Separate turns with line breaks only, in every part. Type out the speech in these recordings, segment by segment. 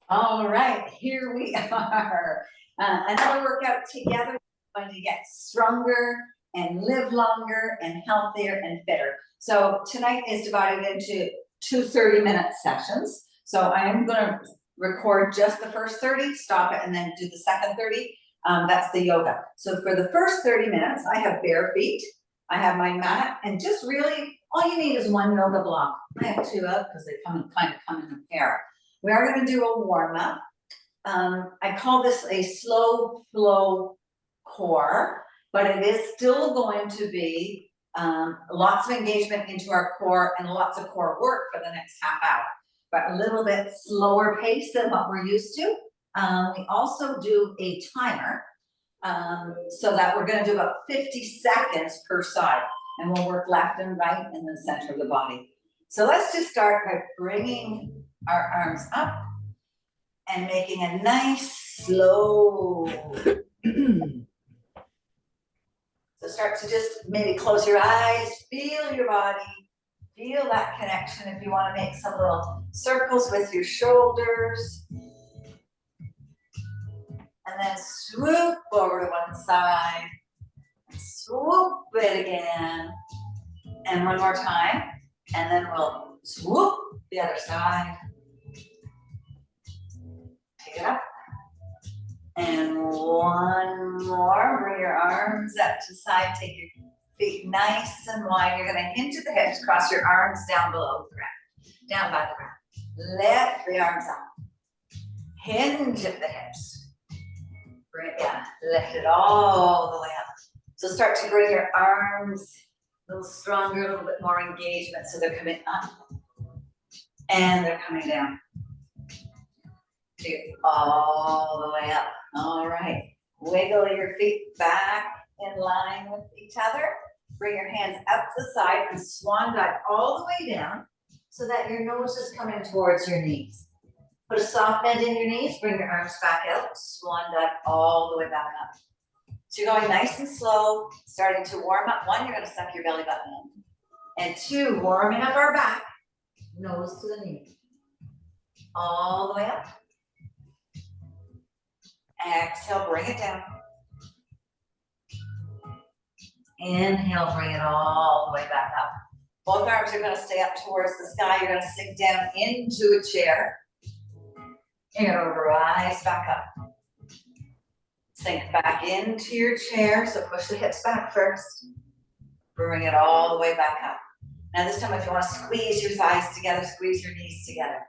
All right, here we are. Another workout together. We're going to get stronger and live longer and healthier and fitter. So tonight is divided into two 30-minute sessions. So I am going to record just the first 30, stop it, and then do the second 30. That's the yoga. So for the first 30 minutes, I have bare feet. I have my mat, and just really all you need is one yoga block. I have two up because they kind of come in a pair. We are going to do a warm-up. I call this a slow flow core, but it is still going to be lots of engagement into our core and lots of core work for the next half hour, but a little bit slower pace than what we're used to. We also do a timer so that we're going to do about 50 seconds per side, and we'll work left and right in the center of the body. So let's just start by bringing our arms up and making a nice slow. So start to just maybe close your eyes, feel your body, feel that connection. If you want to make some little circles with your shoulders. And then swoop over to one side, swoop it again, and one more time, and then we'll swoop the other side. Pick it up. And one more. Bring your arms up to the side. Take your feet nice and wide. You're going to hinge at the hips. Cross your arms down below the ground. Down by the ground. Lift the arms up. Hinge at the hips. Bring it down. Lift it all the way up. So start to bring your arms a little stronger, a little bit more engagement. So they're coming up. And they're coming down. All the way up. All right. Wiggle your feet back in line with each other. Bring your hands up to the side and swan dive all the way down so that your nose is coming towards your knees. Put a soft bend in your knees. Bring your arms back out. Swan dive all the way back up. So you're going nice and slow, starting to warm up. One, you're going to suck your belly button in. And two, warming up our back, nose to the knee. All the way up. Exhale, bring it down. Inhale, bring it all the way back up. Both arms are going to stay up towards the sky. You're going to sink down into a chair. You're going to rise back up. Sink back into your chair. So push the hips back first. Bring it all the way back up. Now this time, if you want to squeeze your thighs together, squeeze your knees together.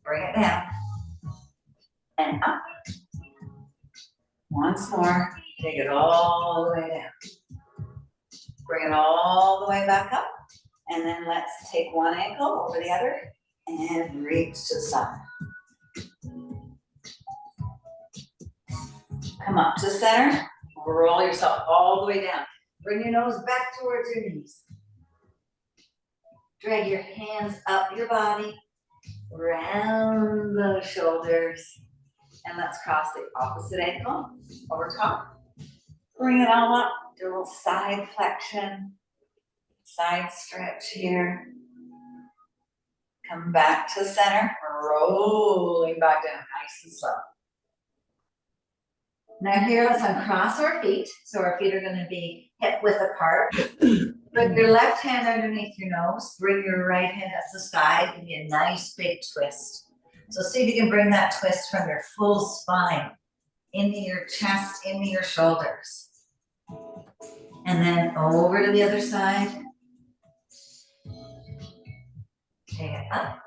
Bring it down. And up. Once more, take it all the way down. Bring it all the way back up. And then let's take one ankle over the other and reach to the side. Come up to center. Roll yourself all the way down. Bring your nose back towards your knees. Drag your hands up your body, round the shoulders. And let's cross the opposite ankle over top. Bring it all up. Do a little side flexion, side stretch here. Come back to the center, rolling back down, nice and slow. Now here, let's uncross our feet. So our feet are going to be hip width apart. Put your left hand underneath your nose. Bring your right hand up to the side. Give me a nice big twist. So see if you can bring that twist from your full spine into your chest, into your shoulders. And then over to the other side. Take it up.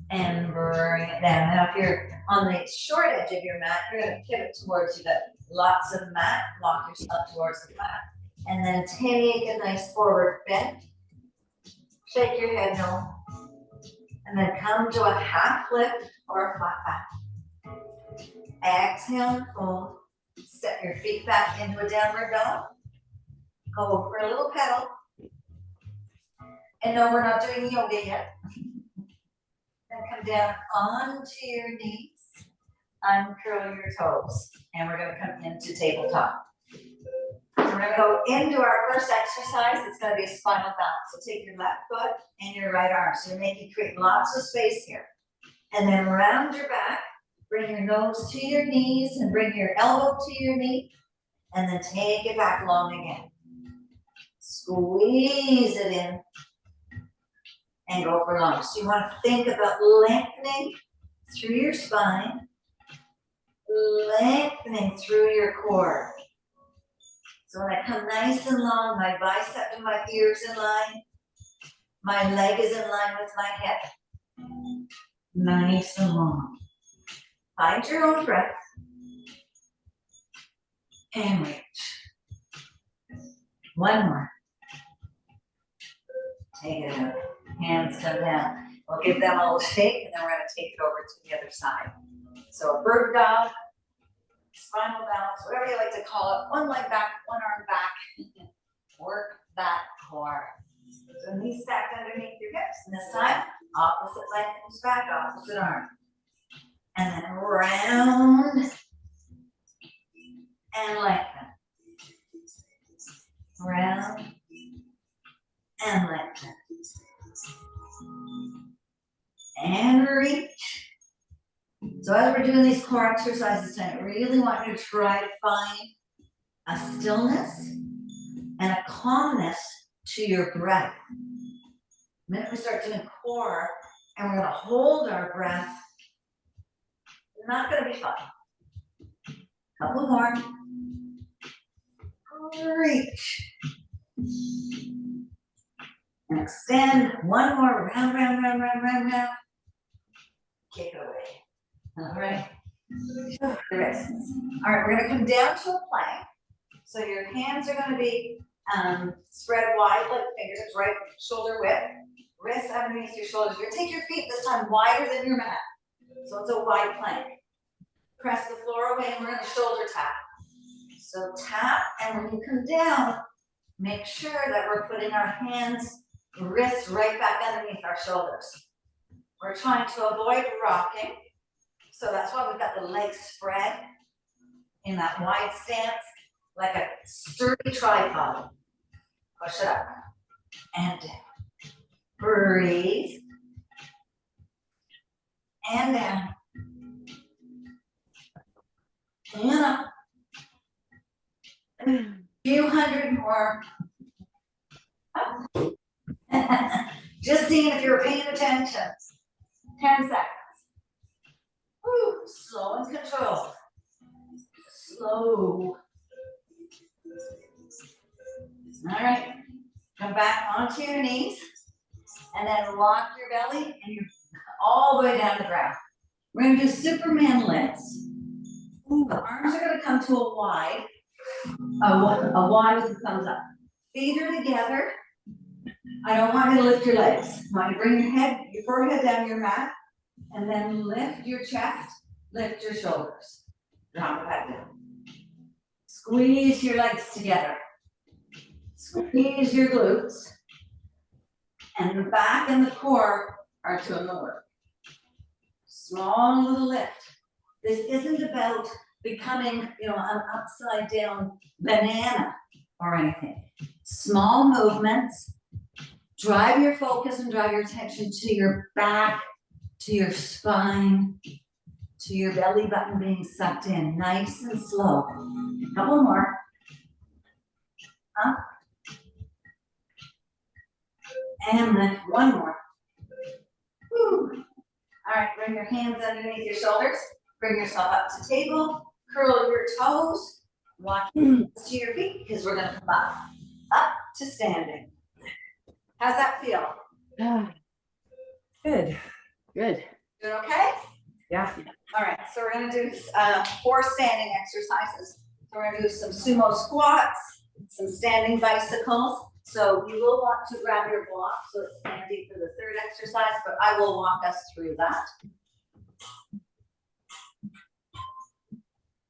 And bring it down. Now if you're on the short edge of your mat, you're going to pivot towards you. Got lots of mat. Lock yourself towards the mat. And then take a nice forward bend. Shake your head no. And then come to a half lift or a flat back. Exhale and fold. Step your feet back into a downward dog. Go for a little pedal. And no, we're not doing yoga yet. Then come down onto your knees. Uncurl your toes. And we're going to come into tabletop. So we're going to go into our first exercise. It's going to be a spinal balance. So take your left foot and your right arm. So you're create lots of space here. And then round your back, bring your nose to your knees and bring your elbow to your knee. And then take it back long again. Squeeze it in and go for long. So you want to think about lengthening through your spine, lengthening through your core. So when I come nice and long, my bicep and my ears in line, my leg is in line with my hip. Nice and long. Find your own breath. And reach. One more. Take it out. Hands come down. We'll give them a little shake, and then we're going to take it over to the other side. So a bird dog, spinal balance, whatever you like to call it. One leg back, one arm back. Work that core. So knees stacked underneath your hips. And this time, opposite leg comes back, opposite arm. And then round and lengthen. Round and lengthen. And reach. So as we're doing these core exercises tonight, I really want you to try to find a stillness and a calmness to your breath. The minute we start doing core and we're going to hold our breath, it's not going to be fun. Couple more. Reach. And extend. One more. Round, round, round, round, round, round. Kick it away. All right. The wrists. All right, we're going to come down to a plank. So your hands are going to be spread wide, like fingertips right shoulder width. Wrists underneath your shoulders. You're going to take your feet this time wider than your mat. So it's a wide plank. Press the floor away and we're going to shoulder tap. So tap, and when you come down, make sure that we're putting our hands, wrists right back underneath our shoulders. We're trying to avoid rocking. So that's why we've got the legs spread in that wide stance, like a sturdy tripod. Push it up and down. Breathe. And down. And up. A few hundred more. Just seeing if you're paying attention. 10 seconds. Woo, slow and controlled. Slow. All right. Come back onto your knees. And then lock your belly and you're all the way down to the ground. We're going to do Superman lifts. The arms are going to come to a wide. A wide with the thumbs up. Feet are together. I don't want you to lift your legs. I want you to bring your forehead down your mat, and then lift your chest, lift your shoulders. Drop it back down. Squeeze your legs together. Squeeze your glutes. And the back and the core are doing the work. Small little lift. This isn't about becoming, an upside down banana or anything. Small movements. Drive your focus and drive your attention to your back, to your spine, to your belly button being sucked in, nice and slow. Couple more. Up. And then one more. Woo. All right, bring your hands underneath your shoulders. Bring yourself up to table. Curl your toes. Walk to your feet because we're going to come up to standing. How's that feel?
Good. Good.
Doing okay?
Yeah.
All right, so we're going to do 4 standing exercises. So we're going to do some sumo squats, some standing bicycles. So you will want to grab your block so it's handy for the 3rd exercise, but I will walk us through that.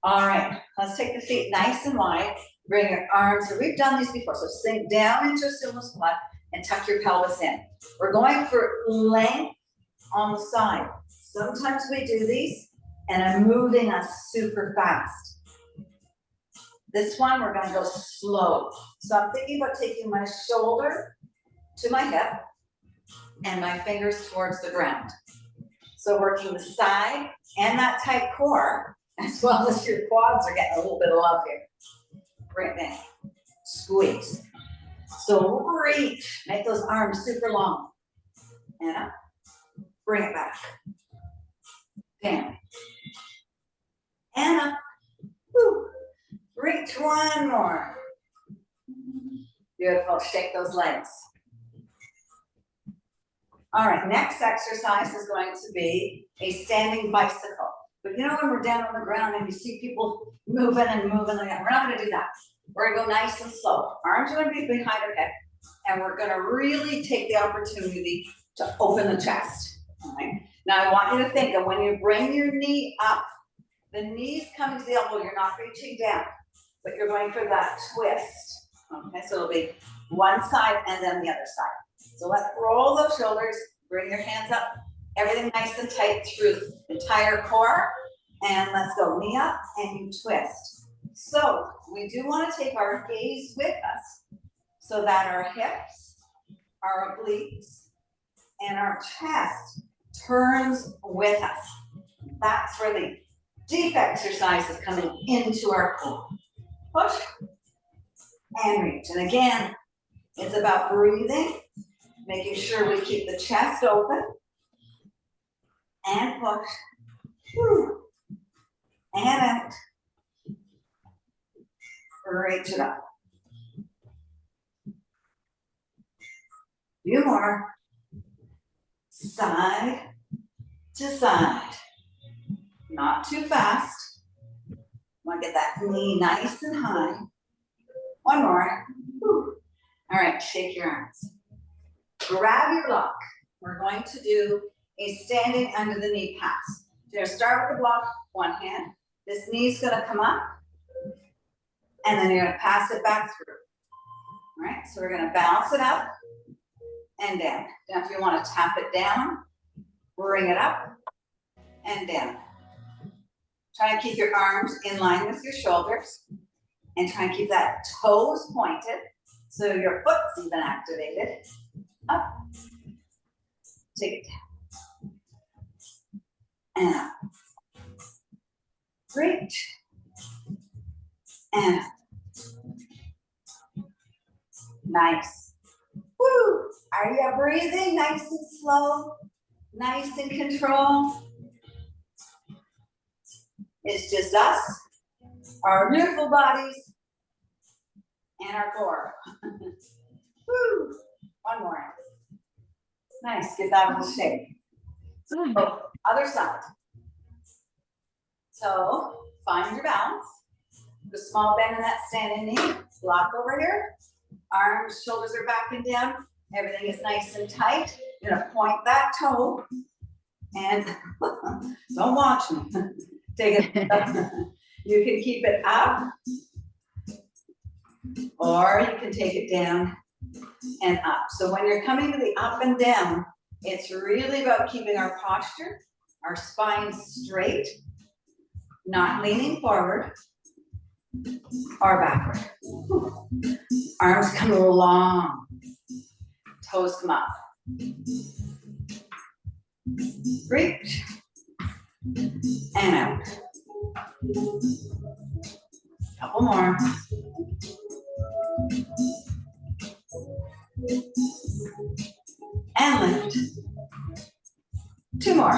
All right, let's take the feet nice and wide. Bring your arms, so we've done these before, so sink down into a sumo squat and tuck your pelvis in. We're going for length on the side. Sometimes we do these and I'm moving us super fast. This one, we're gonna go slow. So I'm thinking about taking my shoulder to my hip and my fingers towards the ground. So working the side and that tight core, as well as your quads are getting a little bit of love here. Bring it down, squeeze. So reach, make those arms super long. And up, bring it back. Down. And up, woo. Reach one more. Beautiful, shake those legs. All right, next exercise is going to be a standing bicycle. But you know when we're down on the ground and you see people moving and moving, we're not gonna do that. We're gonna go nice and slow. Arms are gonna be behind our head, and we're gonna really take the opportunity to open the chest, all right? Now I want you to think of when you bring your knee up, the knee's coming to the elbow, you're not reaching down, but you're going for that twist, okay? So it'll be one side and then the other side. So let's roll those shoulders, bring your hands up, everything nice and tight through the entire core, and let's go knee up and you twist. So we do want to take our gaze with us so that our hips, our obliques, and our chest turns with us. That's where the deep exercise is coming into our core. Push and reach. And again, it's about breathing, making sure we keep the chest open and push. Woo. And out. Reach it up. Few more. Side to side. Not too fast. Want to get that knee nice and high. One more. Woo. All right, shake your arms. Grab your block. We're going to do a standing under the knee pass. You're going to start with the block, one hand. This knee's going to come up, and then you're going to pass it back through. All right, so we're going to balance it up and down. Now, if you want to tap it down, bring it up and down. Try to keep your arms in line with your shoulders, and try and keep that toes pointed so your foot's even activated. Up. Take it down. And up. Reach. And up. Nice. Woo! Are you breathing nice and slow? Nice and control? It's just us, our beautiful bodies, and our core. Woo! One more. Nice, give that a little shake. So, other side. So, find your balance. The small bend in that standing knee. Block over here. Arms, shoulders are back and down. Everything is nice and tight. You're gonna point that toe. And don't watch me. Take it up. You can keep it up. Or you can take it down and up. So when you're coming to the up and down, it's really about keeping our posture, our spine straight, not leaning forward or backward. Arms come long, toes come up. Reach and out. Couple more. And lift. Two more.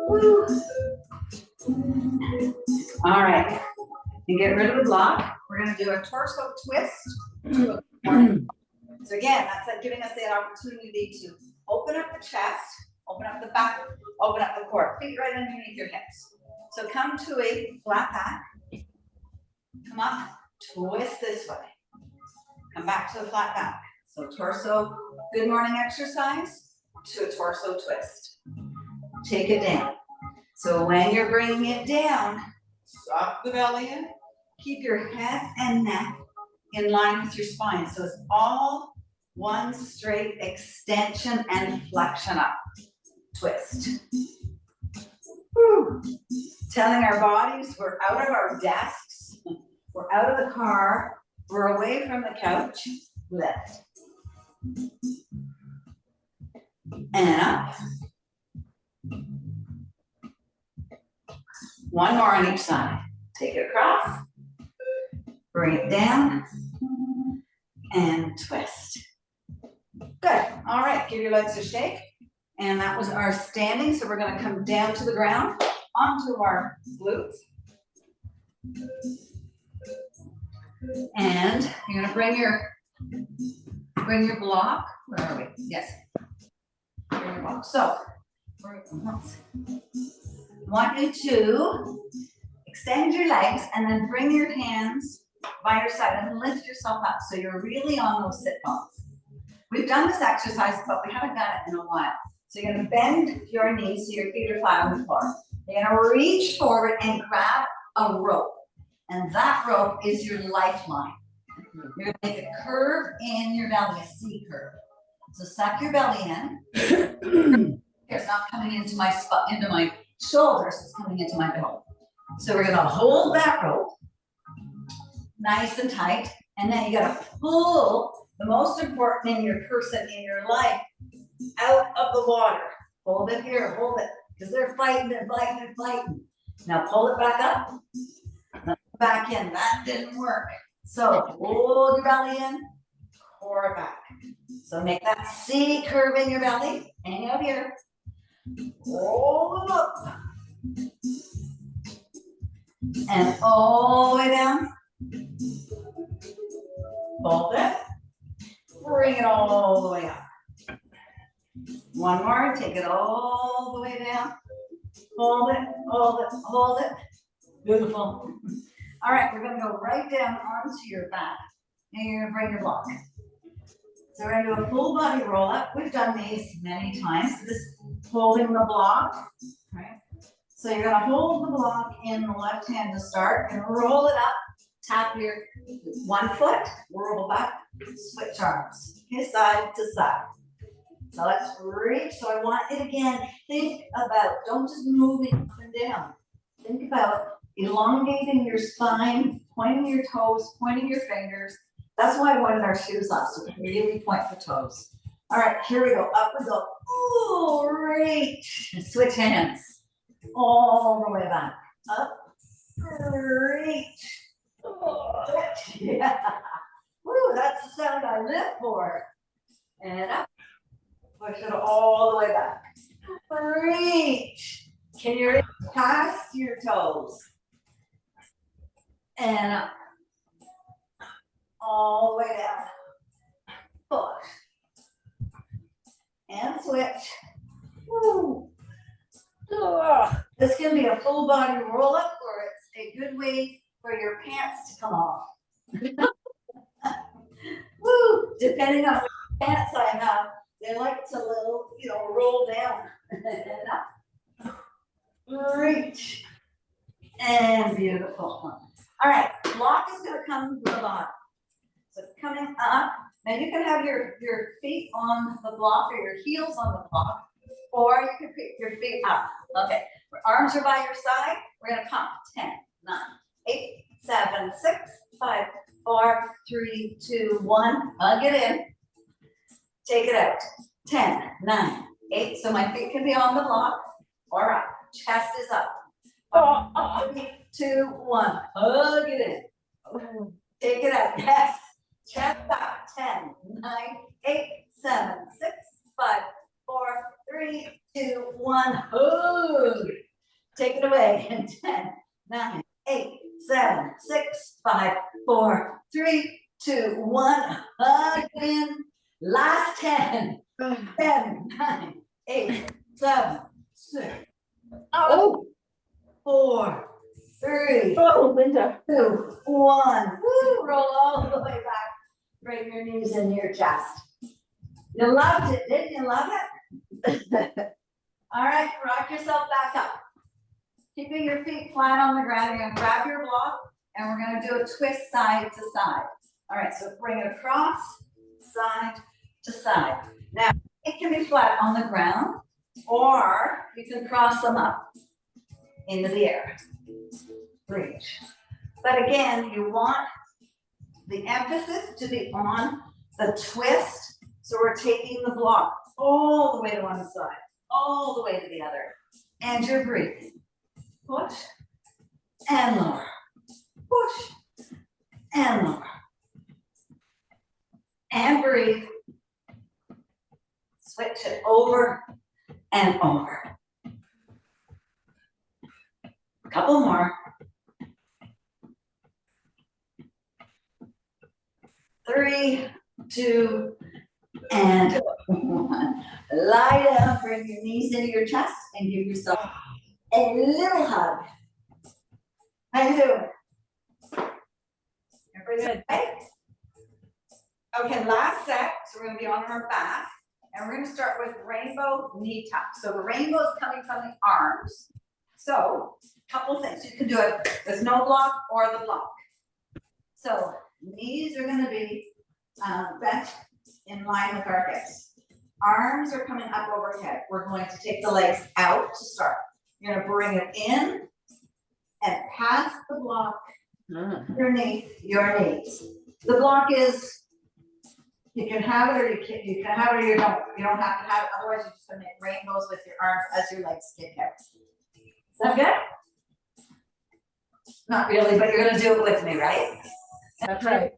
Woo. All right. And get rid of the block. We're going to do a torso twist to a corner. So again, that's like giving us the opportunity to open up the chest, open up the back, open up the core. Feet right underneath your hips. So come to a flat back. Come up, twist this way. Come back to a flat back. So torso, good morning exercise to a torso twist. Take it down. So when you're bringing it down, suck the belly in. Keep your head and neck in line with your spine. So it's all one straight extension and flexion up. Twist. Woo. Telling our bodies we're out of our desks, we're out of the car, we're away from the couch. Lift. And up. One more on each side. Take it across, bring it down, and twist. Good, all right, give your legs a shake. And that was our standing, so we're gonna come down to the ground, onto our glutes. And you're gonna bring your block, where are we? Yes. Bring your block. So, I want you to extend your legs and then bring your hands by your side and lift yourself up so you're really on those sit bones. We've done this exercise, but we haven't done it in a while. So you're gonna bend your knees so your feet are flat on the floor. You're gonna reach forward and grab a rope. And that rope is your lifeline. You're gonna make a curve in your belly, a C curve. So suck your belly in. It's not coming into my shoulders, it's coming into my belly. So we're gonna hold that rope nice and tight, and then you gotta pull the most important in your person in your life out of the water. Hold it here, hold it, because they're fighting and fighting and fighting. Now pull it back up, back in. That didn't work. So hold your belly in, pour it back. So make that C curve in your belly, hang out here, roll it up, and all the way down. Hold it, bring it all the way up. One more, take it all the way down. Hold it, hold it, hold it. Beautiful. All right, we're gonna go right down onto your back, and you're gonna bring your block. So we're gonna do a full body roll up. We've done these many times. This is holding the block, right? So you're gonna hold the block in the left hand to start and roll it up. Tap your one foot, roll back, switch arms, okay, side to side. So let's reach. So I want it again. Think about, don't just move it up and down. Think about elongating your spine, pointing your toes, pointing your fingers. That's why I wanted our shoes off, so we can really point the toes. All right, here we go. Up we go. Ooh, reach. Switch hands. All the way back. Up, reach. Switch. Yeah. Woo, that's the sound I live for. And up. Push it all the way back. Reach. Can you reach past your toes? And up. All the way down. Push. And switch. Woo. This can be a full body roll up, or it's a good way for your pants to come off. Woo! Depending on what pants I have, they like to little, roll down and up. Reach. And beautiful. All right, block is going to come to the bottom. So coming up. Now you can have your feet on the block or your heels on the block, or you can pick your feet up. Okay, arms are by your side. We're going to count 10, 9, 8, 7, 6, 5, 4, 3, 2, 1. Hug it in. Take it out. 10, 9, 8. So my feet can be on the block or up. Chest is up. 3, 2, 1. Hug it in. Take it out. Yes. Chest up. 10, 9, 8, 7, 6, 5, 4, 3, 2, 1. Hug. Take it away. 10, 9, 8, 7, 6, 5, 4, 3, 2, 1. Hug in. Last 10. 10, 9, 8, 7, 6. Oh. 4, 3,
Linda.
2, 1. Woo, roll all the way back. Bring your knees in your chest. You loved it, didn't you love it? All right, rock yourself back up. Keeping your feet flat on the ground, you're gonna grab your block and we're gonna do a twist side to side. All right, so bring it across, side to side. Now, it can be flat on the ground or you can cross them up into the air. Reach. But again, you want the emphasis to be on the twist. So we're taking the block all the way to one side, all the way to the other. And you're breathing. Push and lower. Push and lower. And breathe. Switch it over and over. A couple more. 3, 2, and 1. Lie down, bring your knees into your chest and give yourself a little hug. How you doing? Everybody's okay? Okay, last set. So we're gonna be on our back and we're gonna start with rainbow knee tuck. So the rainbow is coming from the arms. So a couple things. You can do it with no block or the block. So knees are gonna be bent in line with our hips. Arms are coming up overhead. We're going to take the legs out to start. You're gonna bring it in and pass the block underneath your knees. The block is, you can have it or you can have it or you don't. You don't have to have it, otherwise you're just gonna make rainbows with your arms as your legs get out. Sound good? Not really, but you're gonna do it with me, right?
That's right.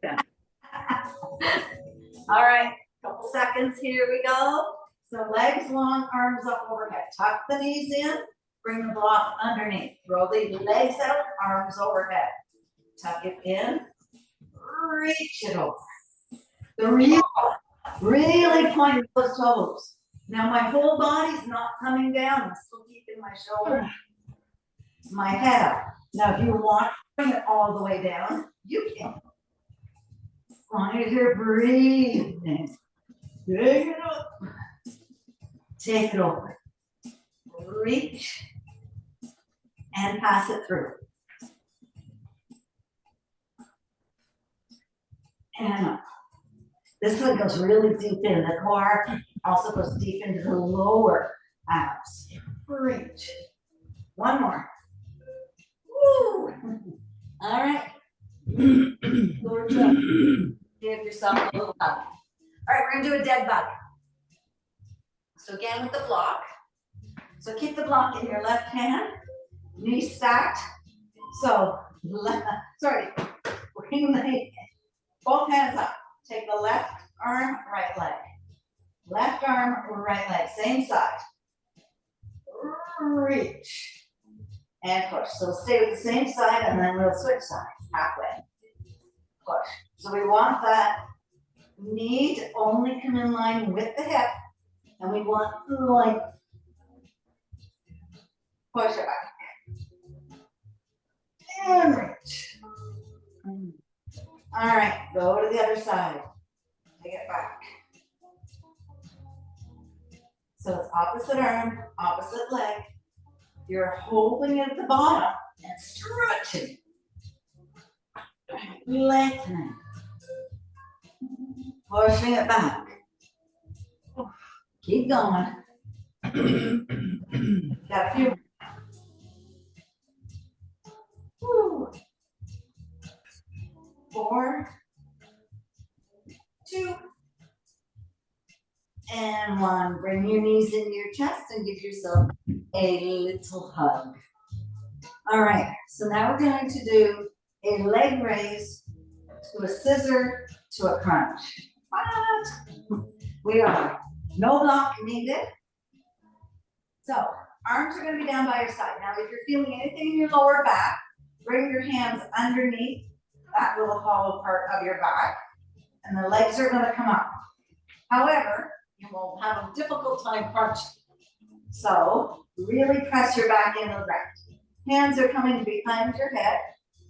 All right, couple seconds, here we go. So legs long, arms up overhead. Tuck the knees in, bring the block underneath. Throw the legs out, arms overhead. Tuck it in, reach it over. The really point those toes. Now my whole body's not coming down. I'm still keeping my shoulder, my head up. Now if you want to bring it all the way down, you can. As long as you're breathing. Take it up. Take it over. Reach and pass it through. And up. This one goes really deep in the core, also goes deep into the lower abs. Reach. One more. Woo. All right. Lower jump. Give yourself a little hug. All right, we're gonna do a dead bug. So again with the block. So keep the block in your left hand, knees stacked. So, bring both hands up. Take the left arm, right leg. Left arm, right leg, same side. Reach and push. So stay with the same side and then we'll switch sides halfway. Push. So we want that knee to only come in line with the hip, and we want like push it back and reach. All right, go to the other side. Take it back. So it's opposite arm, opposite leg. You're holding it at the bottom and stretching, lengthening, pushing it back. Keep going. Got a few. Woo. 4, 2, and 1. Bring your knees into your chest and give yourself a little hug. All right, so now we're going to do a leg raise to a scissor to a crunch. What? We are. No block needed. So arms are going to be down by your side. Now if you're feeling anything in your lower back, bring your hands underneath that little hollow part of your back, and the legs are going to come up. However, you will have a difficult time crunching. So really press your back into the ground. Hands are coming behind your head,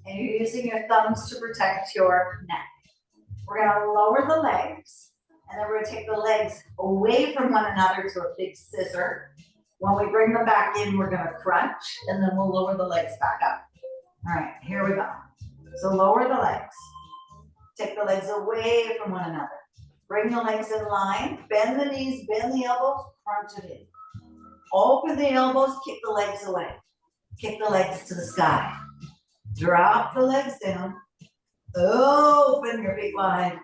and you're using your thumbs to protect your neck. We're going to lower the legs, and then we're going to take the legs away from one another to a big scissor. When we bring them back in, we're going to crunch, and then we'll lower the legs back up. All right, here we go. So lower the legs. Take the legs away from one another. Bring the legs in line, bend the knees, bend the elbows, crunch it in. Open the elbows, kick the legs away. Kick the legs to the sky. Drop the legs down. Open your feet wide.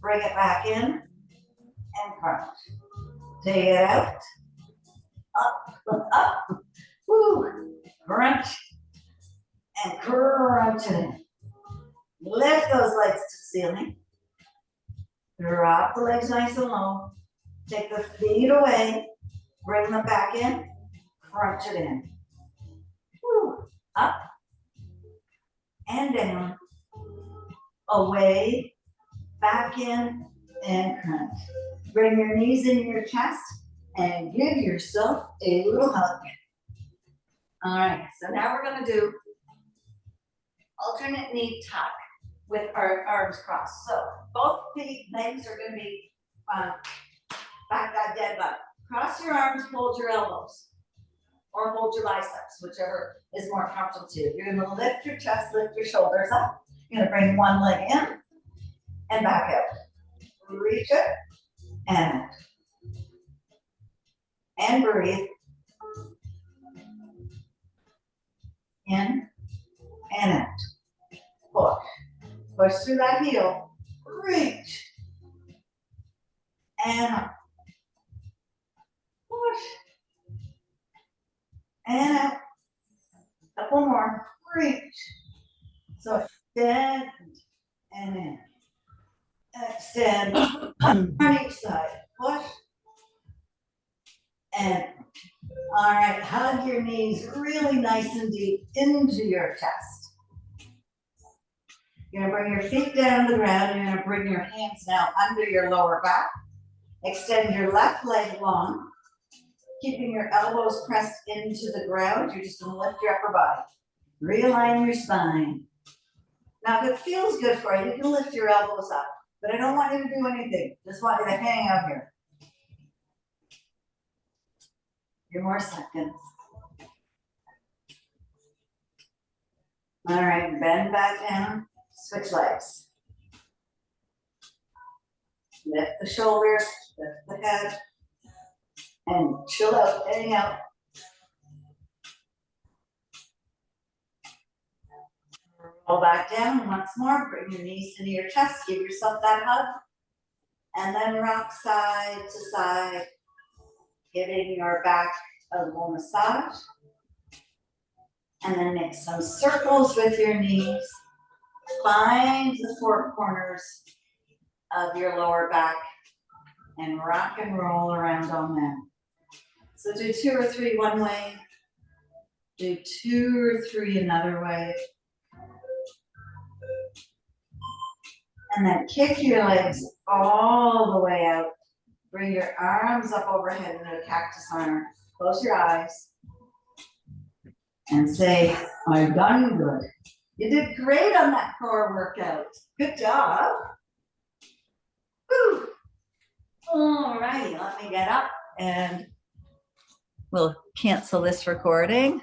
Bring it back in and crunch. Take it out. Up, up. Woo. Crunch. and crunch it in. Lift those legs to the ceiling. Drop the legs nice and low. Take the feet away. Bring them back in. Crunch it in. Woo. Up and down. Away. Back in and crunch. Bring your knees into your chest and give yourself a little hug. All right, so now we're gonna do alternate knee tuck with our arms crossed. So both legs are gonna be back that dead bug. Cross your arms, hold your elbows, or hold your biceps, whichever is more comfortable to you. You're gonna lift your chest, lift your shoulders up. You're gonna bring one leg in and back out. Reach it and out. And breathe. In and out. Push. Push through that heel. Reach. And up. Push. And out. Couple more. Reach. So extend and in. Extend on each side. Push. And all right, hug your knees really nice and deep into your chest. You're gonna bring your feet down to the ground. You're gonna bring your hands now under your lower back. Extend your left leg long, keeping your elbows pressed into the ground. You're just gonna lift your upper body. Realign your spine. Now, if it feels good for you, you can lift your elbows up, but I don't want you to do anything. Just want you to hang out here. Few more seconds. All right, bend back down, switch legs. Lift the shoulders, lift the head, and chill out, hang out. Roll back down once more, bring your knees into your chest, give yourself that hug, and then rock side to side, giving your back a little massage. And then make some circles with your knees. Find the four corners of your lower back and rock and roll around on them. So do 2 or 3 one way, do 2 or 3 another way. And then kick your legs all the way out. Bring your arms up overhead in a cactus arm. Close your eyes and say, I've done good. You did great on that core workout. Good job. Woo. All righty, let me get up and we'll cancel this recording.